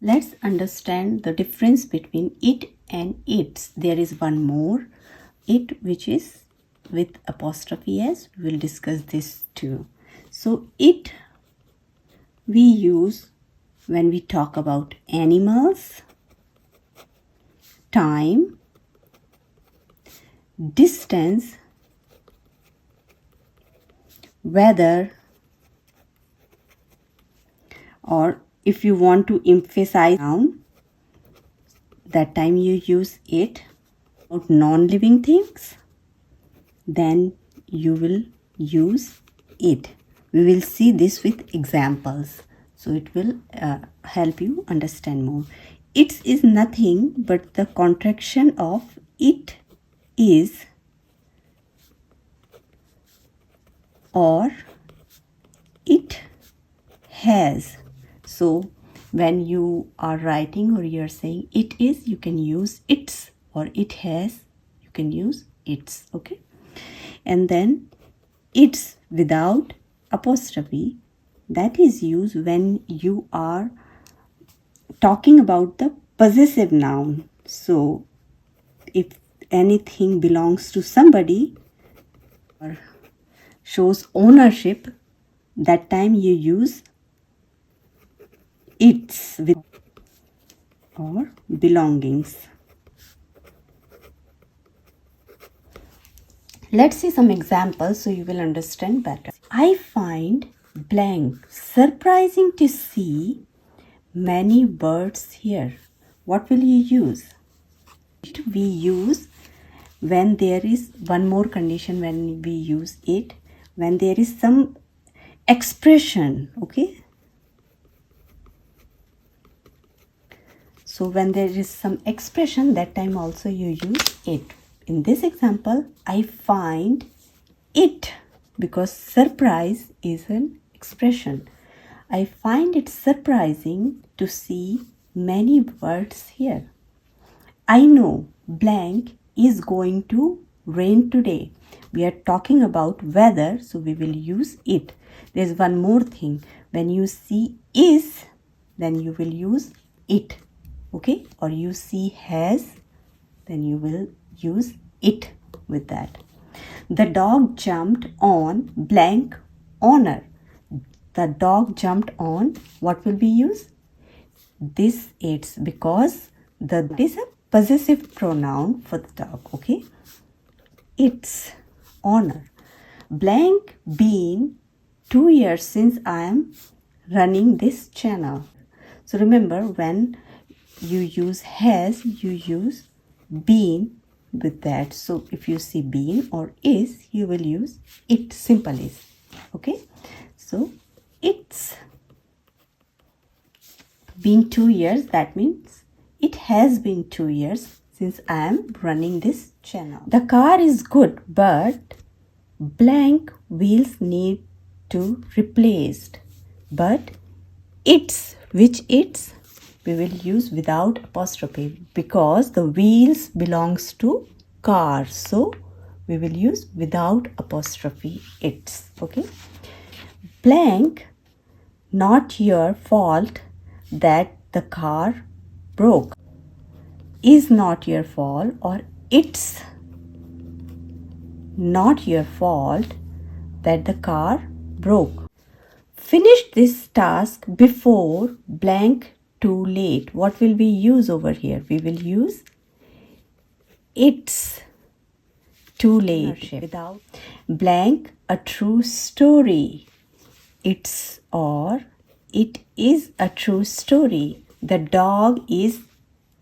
Let's understand the difference between it and its. There is one more, it, which is with apostrophe s. We will discuss this too. So it we use when we talk about animals, time, distance, weather, or if you want to emphasize noun, that time you use it. About non-living things, then you will use it. We will see this with examples, so it will help you understand more. It is nothing but the contraction of it is or it has. So when you are writing or you are saying it is, you can use its, or it has, you can use its. Okay, and then it's without apostrophe, that is used when you are talking about the possessive noun. So if anything belongs to somebody or shows ownership, that time you use its with or belongings. Let's see some examples so you will understand better. I find blank surprising to see many birds here. What will you use? We use when there is one more condition, when we use it, when there is some expression. Okay, so when there is some expression, that time also you use it. In this example, I find it, because surprise is an expression. I find it surprising to see many birds here. I know blank is going to rain today. We are talking about weather, so we will use it. There's one more thing. When you see is, then you will use it. Okay, or you see has, then you will use it with that. The dog jumped on blank honor. The dog jumped on, what will be used? This it's, because the is a possessive pronoun for the dog. Okay, it's honor. Blank been 2 years since I am running this channel. So remember, when you use has, you use been with that. So if you see been or is, you will use it. Simple is. Okay, so it's been 2 years, that means it has been 2 years since I am running this channel. The car is good, but blank wheels need to replaced. But it's, which it's, we will use without apostrophe, because the wheels belongs to car, so we will use without apostrophe it's. Okay, blank, not your fault that the car broke, is not your fault, or it's not your fault that the car broke. Finish this task before blank too late. What will we use over here? We will use it's too late. Without blank, a true story. It's or it is a true story. The dog is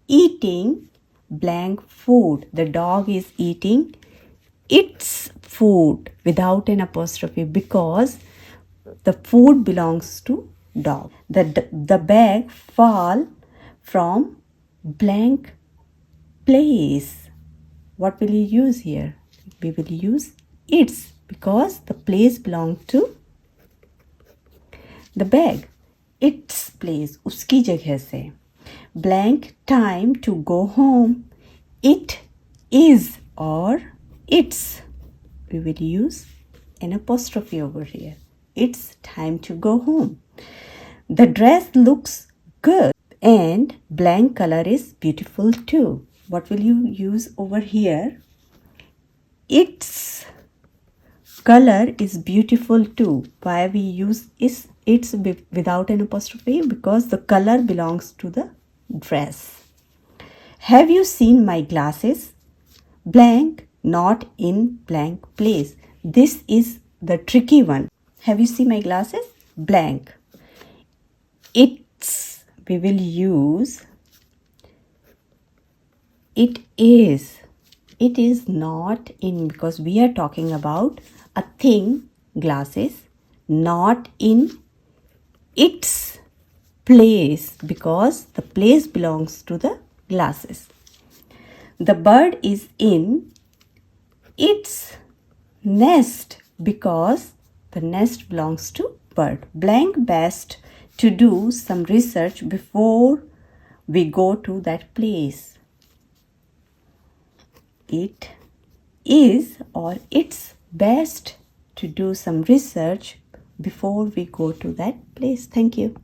eating blank food. The dog is eating its food without an apostrophe, because the food belongs to dog. The bag fall from blank place. What will you use here? We will use its, because the place belongs to the bag. Its place, उसकी जगह से. Blank time to go home. It is or its. We will use an apostrophe over here. It's time to go home. The dress looks good. And blank color is beautiful too. What will you use over here? Its color is beautiful too. Why we use it's without an apostrophe? Because the color belongs to the dress. Have you seen my glasses? Blank, not in blank place. This is the tricky one. Have you seen my glasses? Blank. It's, we will use it is. It is not in, because we are talking about a thing, glasses, not in its place, because the place belongs to the glasses. The bird is in its nest because the nest belongs to bird. Blank, best to do some research before we go to that place. It is, or it's best to do some research before we go to that place. Thank you.